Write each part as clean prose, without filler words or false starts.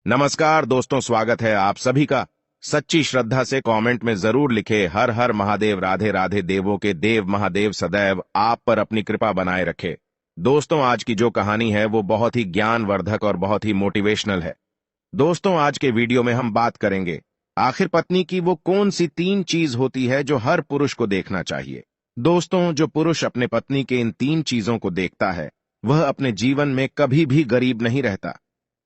नमस्कार दोस्तों, स्वागत है आप सभी का। सच्ची श्रद्धा से कमेंट में जरूर लिखे हर हर महादेव, राधे राधे, देवों के देव महादेव सदैव आप पर अपनी कृपा बनाए रखे। दोस्तों, आज की जो कहानी है वो बहुत ही ज्ञानवर्धक और बहुत ही मोटिवेशनल है। दोस्तों, आज के वीडियो में हम बात करेंगे आखिर पत्नी की वो कौन सी 3 चीज होती है जो हर पुरुष को देखना चाहिए। दोस्तों, जो पुरुष अपने पत्नी के इन 3 चीजों को देखता है वह अपने जीवन में कभी भी गरीब नहीं रहता।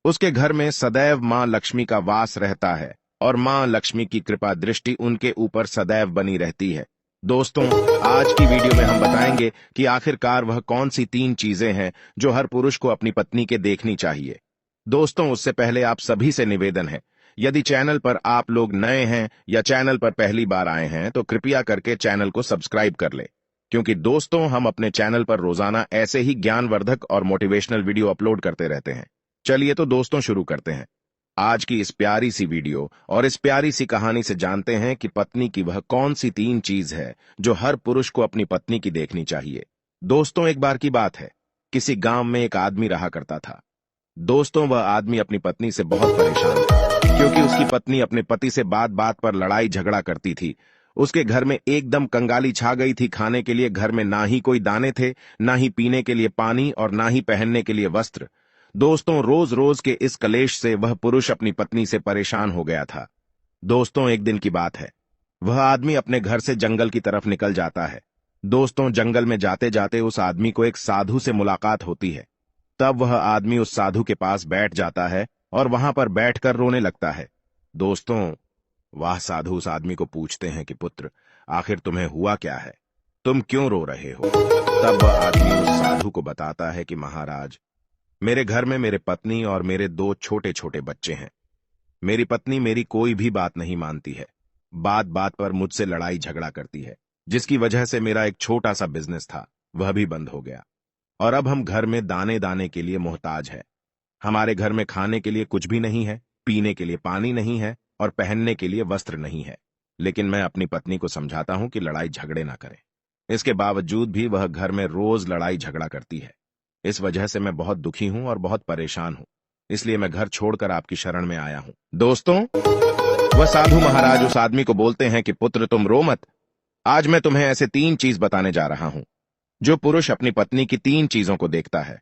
उसके घर में सदैव मां लक्ष्मी का वास रहता है और मां लक्ष्मी की कृपा दृष्टि उनके ऊपर सदैव बनी रहती है। दोस्तों, आज की वीडियो में हम बताएंगे कि आखिरकार वह कौन सी 3 चीजें हैं जो हर पुरुष को अपनी पत्नी के देखनी चाहिए। दोस्तों, उससे पहले आप सभी से निवेदन है, यदि चैनल पर आप लोग नए हैं या चैनल पर पहली बार आए हैं तो कृपया करके चैनल को सब्सक्राइब कर ले, क्योंकि दोस्तों हम अपने चैनल पर रोजाना ऐसे ही ज्ञानवर्धक और मोटिवेशनल वीडियो अपलोड करते रहते हैं। चलिए तो दोस्तों शुरू करते हैं आज की इस प्यारी सी वीडियो और इस प्यारी सी कहानी से। जानते हैं कि पत्नी की वह कौन सी 3 चीज है जो हर पुरुष को अपनी पत्नी की देखनी चाहिए। दोस्तों, एक बार की बात है, किसी गांव में एक आदमी रहा करता था। दोस्तों, वह आदमी अपनी पत्नी से बहुत परेशान था, क्योंकि उसकी पत्नी अपने पति से बात बात पर लड़ाई झगड़ा करती थी। उसके घर में एकदम कंगाली छा गई थी। खाने के लिए घर में ना ही कोई दाने थे, ना ही पीने के लिए पानी और ना ही पहनने के लिए वस्त्र। दोस्तों, रोज रोज के इस कलेश से वह पुरुष अपनी पत्नी से परेशान हो गया था। दोस्तों, एक दिन की बात है, वह आदमी अपने घर से जंगल की तरफ निकल जाता है। दोस्तों, जंगल में जाते जाते उस आदमी को एक साधु से मुलाकात होती है। तब वह आदमी उस साधु के पास बैठ जाता है और वहां पर बैठकर रोने लगता है। दोस्तों, वह साधु उस आदमी को पूछते हैं कि पुत्र, आखिर तुम्हें हुआ क्या है, तुम क्यों रो रहे हो। तब वह आदमी उस साधु को बताता है कि महाराज, मेरे घर में मेरे पत्नी और मेरे 2 छोटे छोटे बच्चे हैं। मेरी पत्नी मेरी कोई भी बात नहीं मानती है, बात बात पर मुझसे लड़ाई झगड़ा करती है, जिसकी वजह से मेरा एक छोटा सा बिजनेस था वह भी बंद हो गया और अब हम घर में दाने दाने के लिए मोहताज है। हमारे घर में खाने के लिए कुछ भी नहीं है, पीने के लिए पानी नहीं है और पहनने के लिए वस्त्र नहीं है। लेकिन मैं अपनी पत्नी को समझाता हूं कि लड़ाई झगड़े ना करें, इसके बावजूद भी वह घर में रोज लड़ाई झगड़ा करती है। इस वजह से मैं बहुत दुखी हूं और बहुत परेशान हूं, इसलिए मैं घर छोड़कर आपकी शरण में आया हूं। दोस्तों, वह साधु महाराज उस आदमी को बोलते हैं कि पुत्र, तुम रो मत। आज मैं तुम्हें ऐसे 3 चीज बताने जा रहा हूं। जो पुरुष अपनी पत्नी की 3 चीजों को देखता है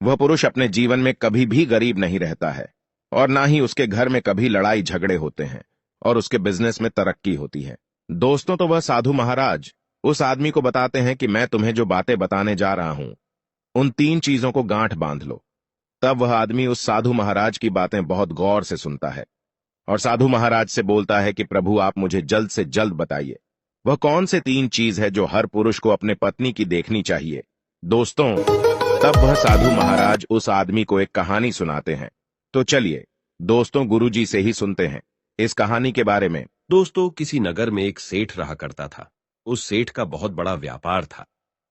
वह पुरुष अपने जीवन में कभी भी गरीब नहीं रहता है और ना ही उसके घर में कभी लड़ाई झगड़े होते हैं और उसके बिजनेस में तरक्की होती है। दोस्तों, तो वह साधु महाराज उस आदमी को बताते हैं कि मैं तुम्हें जो बातें बताने जा रहा हूं उन 3 चीजों को गांठ बांध लो। तब वह आदमी उस साधु महाराज की बातें बहुत गौर से सुनता है और साधु महाराज से बोलता है कि प्रभु, आप मुझे जल्द से जल्द बताइए वह कौन से 3 चीज है जो हर पुरुष को अपने पत्नी की देखनी चाहिए। दोस्तों, तब वह साधु महाराज उस आदमी को एक कहानी सुनाते हैं। तो चलिए दोस्तों, गुरुजी से ही सुनते हैं इस कहानी के बारे में। दोस्तों, किसी नगर में एक सेठ रहा करता था। उस सेठ का बहुत बड़ा व्यापार था।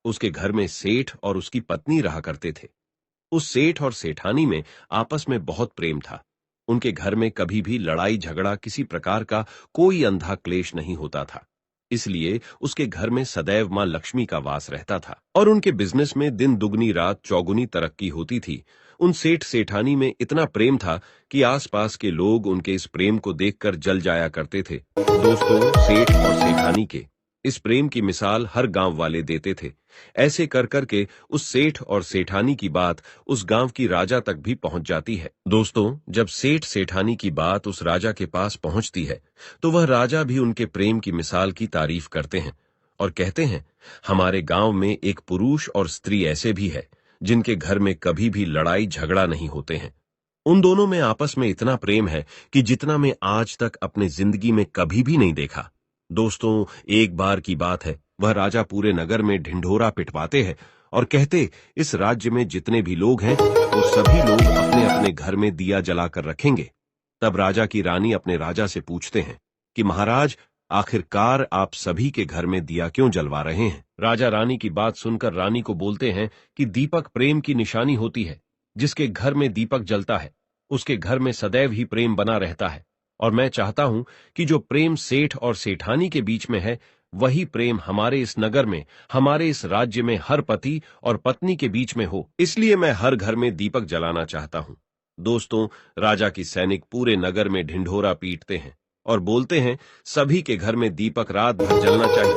उसके घर में सेठ और उसकी पत्नी रहा करते थे। उस सेठ और सेठानी में आपस में बहुत प्रेम था। उनके घर में कभी भी लड़ाई झगड़ा, किसी प्रकार का कोई अंधा क्लेश नहीं होता था। इसलिए उसके घर में सदैव मां लक्ष्मी का वास रहता था और उनके बिजनेस में दिन दुगनी रात चौगुनी तरक्की होती थी। उन सेठ सेठानी में इतना प्रेम था कि आसपास के लोग उनके इस प्रेम को देखकर जल जाया करते थे। दोस्तों, सेठ और सेठानी के इस प्रेम की मिसाल हर गांव वाले देते थे। ऐसे कर करके उस सेठ और सेठानी की बात उस गांव की राजा तक भी पहुंच जाती है। दोस्तों, जब सेठ सेठानी की बात उस राजा के पास पहुंचती है तो वह राजा भी उनके प्रेम की मिसाल की तारीफ करते हैं और कहते हैं, हमारे गांव में एक पुरुष और स्त्री ऐसे भी है जिनके घर में कभी भी लड़ाई झगड़ा नहीं होते हैं। उन दोनों में आपस में इतना प्रेम है कि जितना मैं आज तक अपने जिंदगी में कभी भी नहीं देखा। दोस्तों, एक बार की बात है, वह राजा पूरे नगर में ढिंढोरा पिटवाते हैं और कहते, इस राज्य में जितने भी लोग हैं वो सभी लोग अपने अपने घर में दिया जलाकर रखेंगे। तब राजा की रानी अपने राजा से पूछते हैं कि महाराज, आखिरकार आप सभी के घर में दिया क्यों जलवा रहे हैं। राजा रानी की बात सुनकर रानी को बोलते हैं कि दीपक प्रेम की निशानी होती है। जिसके घर में दीपक जलता है उसके घर में सदैव ही प्रेम बना रहता है और मैं चाहता हूं कि जो प्रेम सेठ और सेठानी के बीच में है वही प्रेम हमारे इस नगर में, हमारे इस राज्य में हर पति और पत्नी के बीच में हो। इसलिए मैं हर घर में दीपक जलाना चाहता हूं। दोस्तों, राजा की सैनिक पूरे नगर में ढिंढोरा पीटते हैं और बोलते हैं सभी के घर में दीपक रात भर जलना चाहिए।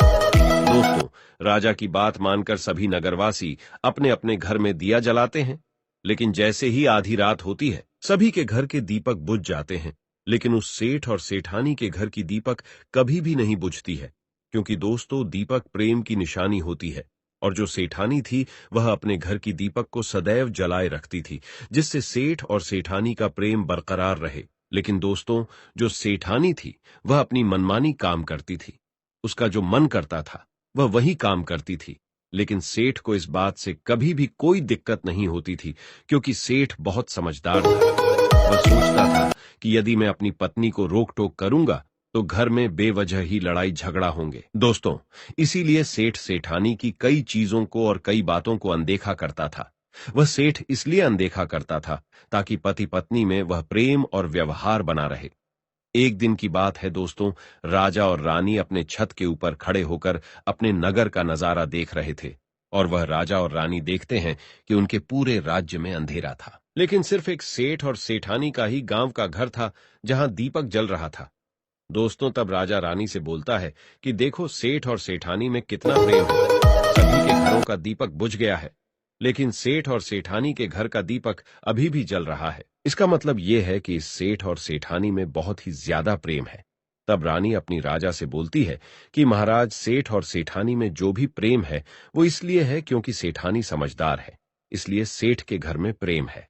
दोस्तों, राजा की बात मानकर सभी नगरवासी अपने अपने घर में दिया जलाते हैं, लेकिन जैसे ही आधी रात होती है सभी के घर के दीपक बुझ जाते हैं, लेकिन उस सेठ और सेठानी के घर की दीपक कभी भी नहीं बुझती है, क्योंकि दोस्तों दीपक प्रेम की निशानी होती है और जो सेठानी थी वह अपने घर की दीपक को सदैव जलाए रखती थी, जिससे सेठ और सेठानी का प्रेम बरकरार रहे। लेकिन दोस्तों, जो सेठानी थी वह अपनी मनमानी काम करती थी, उसका जो मन करता था वह वही काम करती थी। लेकिन सेठ को इस बात से कभी भी कोई दिक्कत नहीं होती थी, क्योंकि सेठ बहुत समझदार था। वह सोचता था कि यदि मैं अपनी पत्नी को रोक टोक करूंगा तो घर में बेवजह ही लड़ाई झगड़ा होंगे। दोस्तों, इसीलिए सेठ सेठानी की कई चीजों को और कई बातों को अनदेखा करता था। वह सेठ इसलिए अनदेखा करता था ताकि पति पत्नी में वह प्रेम और व्यवहार बना रहे। एक दिन की बात है दोस्तों, राजा और रानी अपने छत के ऊपर खड़े होकर अपने नगर का नजारा देख रहे थे और वह राजा और रानी देखते हैं कि उनके पूरे राज्य में अंधेरा था, लेकिन सिर्फ एक सेठ और सेठानी का ही गांव का घर था जहां दीपक जल रहा था। दोस्तों, तब राजा रानी से बोलता है कि देखो सेठ और सेठानी में कितना प्रेम है, सभी के घरों का दीपक बुझ गया है, लेकिन सेठ और सेठानी के घर का दीपक अभी भी जल रहा है। इसका मतलब यह है कि इस सेठ और सेठानी में बहुत ही ज्यादा प्रेम है। तब रानी अपनी राजा से बोलती है कि महाराज, सेठ और सेठानी में जो भी प्रेम है वो इसलिए है क्योंकि सेठानी समझदार है, इसलिए सेठ के घर में प्रेम है।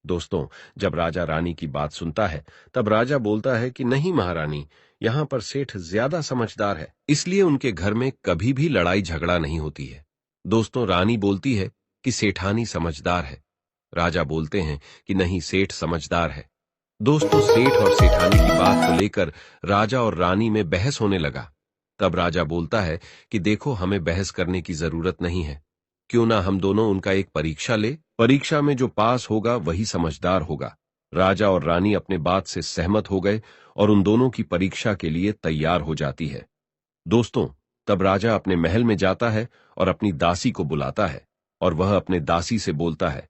दोस्तों, जब राजा रानी की बात सुनता है तब राजा बोलता है कि नहीं महारानी, यहां पर सेठ ज्यादा समझदार है, इसलिए उनके घर में कभी भी लड़ाई झगड़ा नहीं होती है। दोस्तों, रानी बोलती है कि सेठानी समझदार है, राजा बोलते हैं कि नहीं, सेठ समझदार है। दोस्तों, सेठ और सेठानी की बात को लेकर राजा और रानी में बहस होने लगा। तब राजा बोलता है कि देखो, हमें बहस करने की जरूरत नहीं है, क्यों ना हम दोनों उनका एक परीक्षा ले, परीक्षा में जो पास होगा वही समझदार होगा। राजा और रानी अपने बात से सहमत हो गए और उन दोनों की परीक्षा के लिए तैयार हो जाती है। दोस्तों, तब राजा अपने महल में जाता है और अपनी दासी को बुलाता है और वह अपने दासी से बोलता है,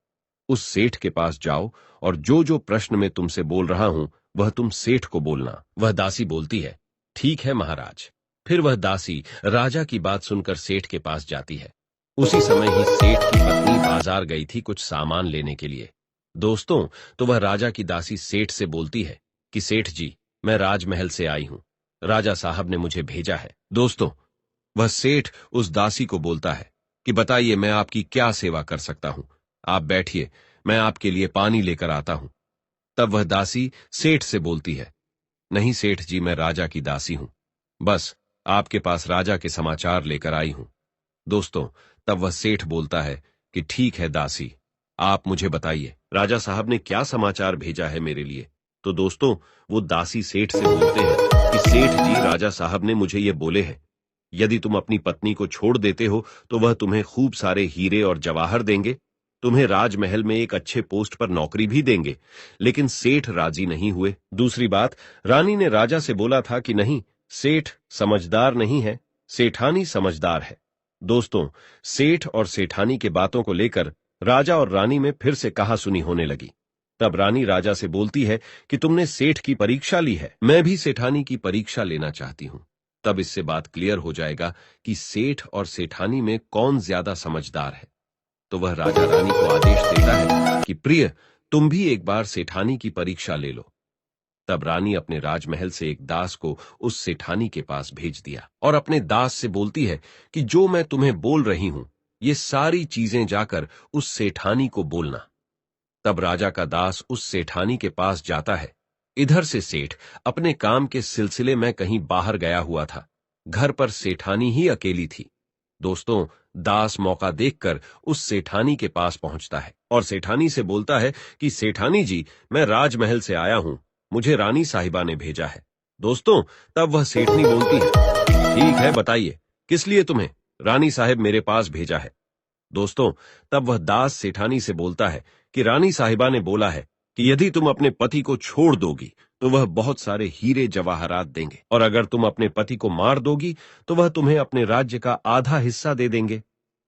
उस सेठ के पास जाओ और जो जो प्रश्न मैं तुमसे बोल रहा हूं वह तुम सेठ को बोलना। वह दासी बोलती है, ठीक है महाराज। फिर वह दासी राजा की बात सुनकर सेठ के पास जाती है। उसी समय ही सेठ की पत्नी बाजार गई थी कुछ सामान लेने के लिए। दोस्तों, तो वह राजा की दासी सेठ से बोलती है कि सेठ जी, मैं राजमहल से आई हूं, राजा साहब ने मुझे भेजा है। दोस्तों, वह सेठ उस दासी को बोलता है कि बताइए, मैं आपकी क्या सेवा कर सकता हूं, आप बैठिए, मैं आपके लिए पानी लेकर आता हूं। तब वह दासी सेठ से बोलती है, नहीं सेठ जी, मैं राजा की दासी हूं, बस आपके पास राजा के समाचार लेकर आई हूं। दोस्तों, तब वह सेठ बोलता है कि ठीक है दासी, आप मुझे बताइए, राजा साहब ने क्या समाचार भेजा है मेरे लिए। तो दोस्तों, वो दासी सेठ से बोलते हैं कि सेठ जी, राजा साहब ने मुझे ये बोले हैं, यदि तुम अपनी पत्नी को छोड़ देते हो तो वह तुम्हें खूब सारे हीरे और जवाहर देंगे, तुम्हें राजमहल में एक अच्छे पोस्ट पर नौकरी भी देंगे। लेकिन सेठ राजी नहीं हुए। दूसरी बात, रानी ने राजा से बोला था कि नहीं, सेठ समझदार नहीं है, सेठानी समझदार है। दोस्तों, सेठ और सेठानी के बातों को लेकर राजा और रानी में फिर से कहासुनी होने लगी। तब रानी राजा से बोलती है कि तुमने सेठ की परीक्षा ली है, मैं भी सेठानी की परीक्षा लेना चाहती हूं। तब इससे बात क्लियर हो जाएगा कि सेठ और सेठानी में कौन ज्यादा समझदार है। तो वह राजा रानी को आदेश देता है कि प्रिय, तुम भी एक बार सेठानी की परीक्षा ले लो। तब रानी अपने राजमहल से एक दास को उस सेठानी के पास भेज दिया और अपने दास से बोलती है कि जो मैं तुम्हें बोल रही हूं ये सारी चीजें जाकर उस सेठानी को बोलना। तब राजा का दास उस सेठानी के पास जाता है। इधर से सेठ अपने काम के सिलसिले में कहीं बाहर गया हुआ था, घर पर सेठानी ही अकेली थी। दोस्तों, दास मौका देखकर उस सेठानी के पास पहुंचता है और सेठानी से बोलता है कि सेठानी जी, मैं राजमहल से आया हूं, मुझे रानी साहिबा ने भेजा है। दोस्तों, तब वह सेठनी बोलती है, ठीक है, बताइए किस लिए तुम्हें रानी साहिब मेरे पास भेजा है। दोस्तों, तब वह दास सेठानी से बोलता है कि रानी साहिबा ने बोला है कि यदि तुम अपने पति को छोड़ दोगी तो वह बहुत सारे हीरे जवाहरात देंगे, और अगर तुम अपने पति को मार दोगी तो वह तुम्हें अपने राज्य का आधा हिस्सा दे देंगे।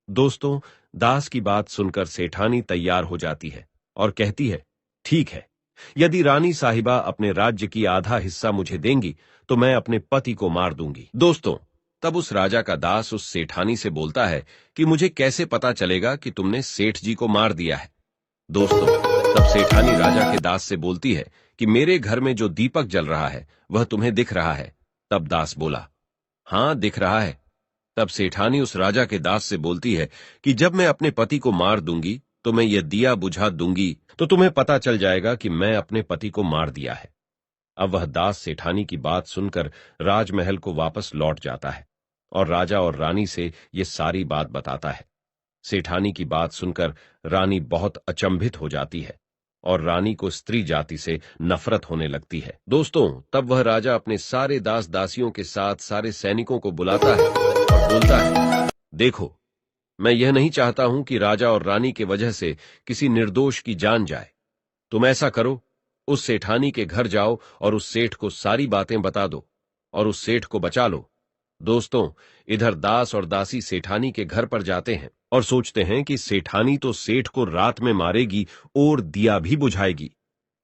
दोस्तों, दास की बात सुनकर सेठानी तैयार हो जाती है और कहती है, ठीक है, यदि रानी साहिबा अपने राज्य की आधा हिस्सा मुझे देंगी तो मैं अपने पति को मार दूंगी। दोस्तों, तब उस राजा का दास उस सेठानी से बोलता है कि मुझे कैसे पता चलेगा कि तुमने सेठ जी को मार दिया है। दोस्तों, तब सेठानी राजा के दास से बोलती है कि मेरे घर में जो दीपक जल रहा है वह तुम्हें दिख रहा है। तब दास बोला, हाँ दिख रहा है। तब सेठानी उस राजा के दास से बोलती है कि जब मैं अपने पति को मार दूंगी तो मैं यह दिया बुझा दूंगी तो तुम्हें पता चल जाएगा कि मैं अपने पति को मार दिया है। अब वह दास सेठानी की बात सुनकर राजमहल को वापस लौट जाता है और राजा और रानी से ये सारी बात बताता है। सेठानी की बात सुनकर रानी बहुत अचंभित हो जाती है और रानी को स्त्री जाति से नफरत होने लगती है। दोस्तों, तब वह राजा अपने सारे दास दासियों के साथ सारे सैनिकों को बुलाता है और बोलता है, देखो, मैं यह नहीं चाहता हूं कि राजा और रानी के वजह से किसी निर्दोष की जान जाए। तुम ऐसा करो, उस सेठानी के घर जाओ और उस सेठ को सारी बातें बता दो और उस सेठ को बचा लो। दोस्तों, इधर दास और दासी सेठानी के घर पर जाते हैं और सोचते हैं कि सेठानी तो सेठ को रात में मारेगी और दिया भी बुझाएगी।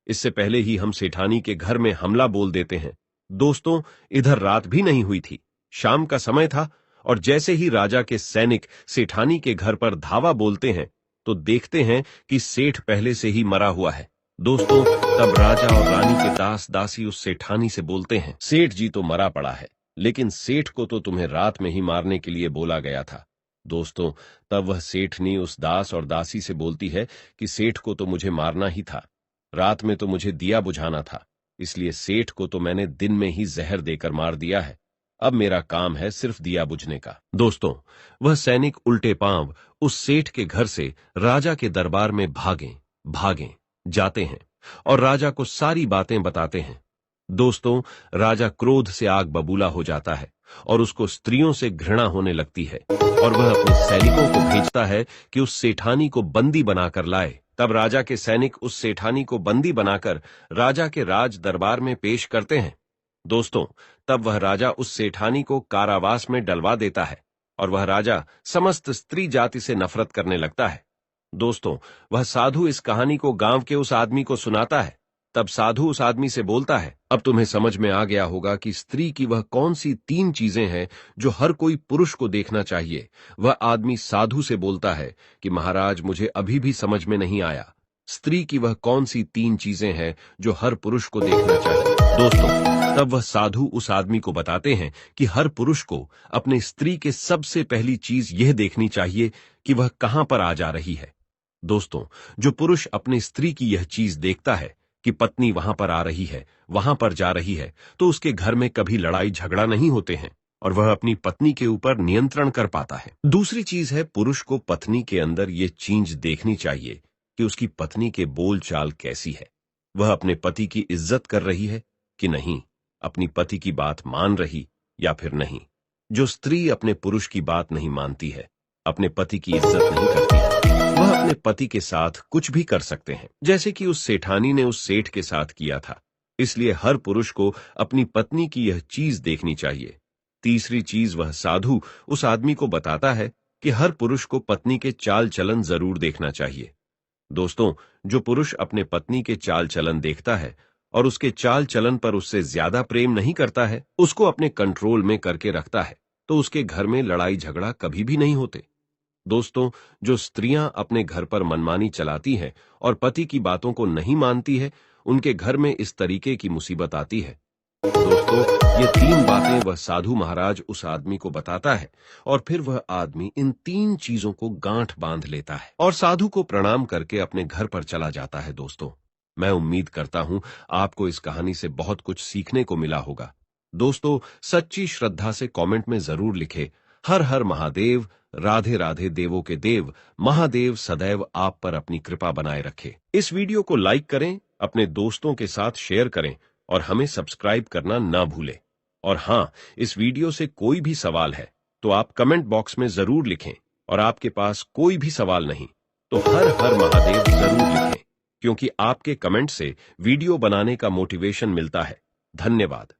इससे पहले ही हम सेठानी के घर में हमला बोल देते हैं। दोस्तों, इधर रात भी नहीं हुई थी, शाम का समय था और जैसे ही राजा के सैनिक सेठानी के घर पर धावा बोलते हैं तो देखते हैं कि सेठ पहले से ही मरा हुआ है। दोस्तों, तब राजा और रानी के दास दासी उस सेठानी से बोलते हैं, सेठ जी तो मरा पड़ा है, लेकिन सेठ को तो तुम्हें रात में ही मारने के लिए बोला गया था। दोस्तों, तब वह सेठनी उस दास और दासी से बोलती है कि सेठ को तो मुझे मारना ही था, रात में तो मुझे दिया बुझाना था, इसलिए सेठ को तो मैंने दिन में ही जहर देकर मार दिया है। अब मेरा काम है सिर्फ दिया बुझने का। दोस्तों, वह सैनिक उल्टे पांव उस सेठ के घर से राजा के दरबार में भागें जाते हैं और राजा को सारी बातें बताते हैं। दोस्तों, राजा क्रोध से आग बबूला हो जाता है और उसको स्त्रियों से घृणा होने लगती है और वह अपने सैनिकों को भेजता है कि उस सेठानी को बंदी बनाकर लाए। तब राजा के सैनिक उस सेठानी को बंदी बनाकर राजा के राज दरबार में पेश करते हैं। दोस्तों, तब वह राजा उस सेठानी को कारावास में डलवा देता है और वह राजा समस्त स्त्री जाति से नफरत करने लगता है। दोस्तों, वह साधु इस कहानी को गांव के उस आदमी को सुनाता है। तब साधु उस आदमी से बोलता है, अब तुम्हें समझ में आ गया होगा कि स्त्री की वह कौन सी 3 चीजें हैं जो हर कोई पुरुष को देखना चाहिए। वह आदमी साधु से बोलता है कि महाराज, मुझे अभी भी समझ में नहीं आया, स्त्री की वह कौन सी 3 चीजें हैं जो हर पुरुष को देखना चाहिए। दोस्तों, तब वह साधु उस आदमी को बताते हैं कि हर पुरुष को अपने स्त्री के सबसे पहली चीज यह देखनी चाहिए कि वह कहां पर आ जा रही है। दोस्तों, जो पुरुष अपनी स्त्री की यह चीज देखता है कि पत्नी वहां पर आ रही है, वहां पर जा रही है, तो उसके घर में कभी लड़ाई झगड़ा नहीं होते हैं और वह अपनी पत्नी के ऊपर नियंत्रण कर पाता है। दूसरी चीज है, पुरुष को पत्नी के अंदर ये चीज देखनी चाहिए कि उसकी पत्नी के बोल चाल कैसी है, वह अपने पति की इज्जत कर रही है कि नहीं, अपनी पति की बात मान रही या फिर नहीं। जो स्त्री अपने पुरुष की बात नहीं मानती है, अपने पति की इज्जत नहीं करती है, वह अपने पति के साथ कुछ भी कर सकते हैं, जैसे कि उस सेठानी ने उस सेठ के साथ किया था। इसलिए हर पुरुष को अपनी पत्नी की यह चीज देखनी चाहिए। तीसरी चीज, वह साधु उस आदमी को बताता है कि हर पुरुष को पत्नी के चाल चलन जरूर देखना चाहिए। दोस्तों, जो पुरुष अपने पत्नी के चाल चलन देखता है और उसके चाल चलन पर उससे ज्यादा प्रेम नहीं करता है, उसको अपने कंट्रोल में करके रखता है, तो उसके घर में लड़ाई झगड़ा कभी भी नहीं होते। दोस्तों, जो स्त्रियां अपने घर पर मनमानी चलाती हैं और पति की बातों को नहीं मानती है, उनके घर में इस तरीके की मुसीबत आती है। दोस्तों, ये 3 बातें वह साधु महाराज उस आदमी को बताता है और फिर वह आदमी इन 3 चीजों को गांठ बांध लेता है और साधु को प्रणाम करके अपने घर पर चला जाता है। दोस्तों, मैं उम्मीद करता हूं आपको इस कहानी से बहुत कुछ सीखने को मिला होगा। दोस्तों, सच्ची श्रद्धा से कमेंट में जरूर लिखें, हर हर महादेव, राधे राधे देवों के देव, महादेव सदैव आप पर अपनी कृपा बनाए रखे। इस वीडियो को लाइक करें, अपने दोस्तों के साथ शेयर करें और हमें सब्सक्राइब करना ना भूलें। और हां, इस वीडियो से कोई भी सवाल है तो आप कमेंट बॉक्स में जरूर लिखें और आपके पास कोई भी सवाल नहीं तो हर हर महादेव जरूर लिखें, क्योंकि आपके कमेंट से वीडियो बनाने का मोटिवेशन मिलता है। धन्यवाद।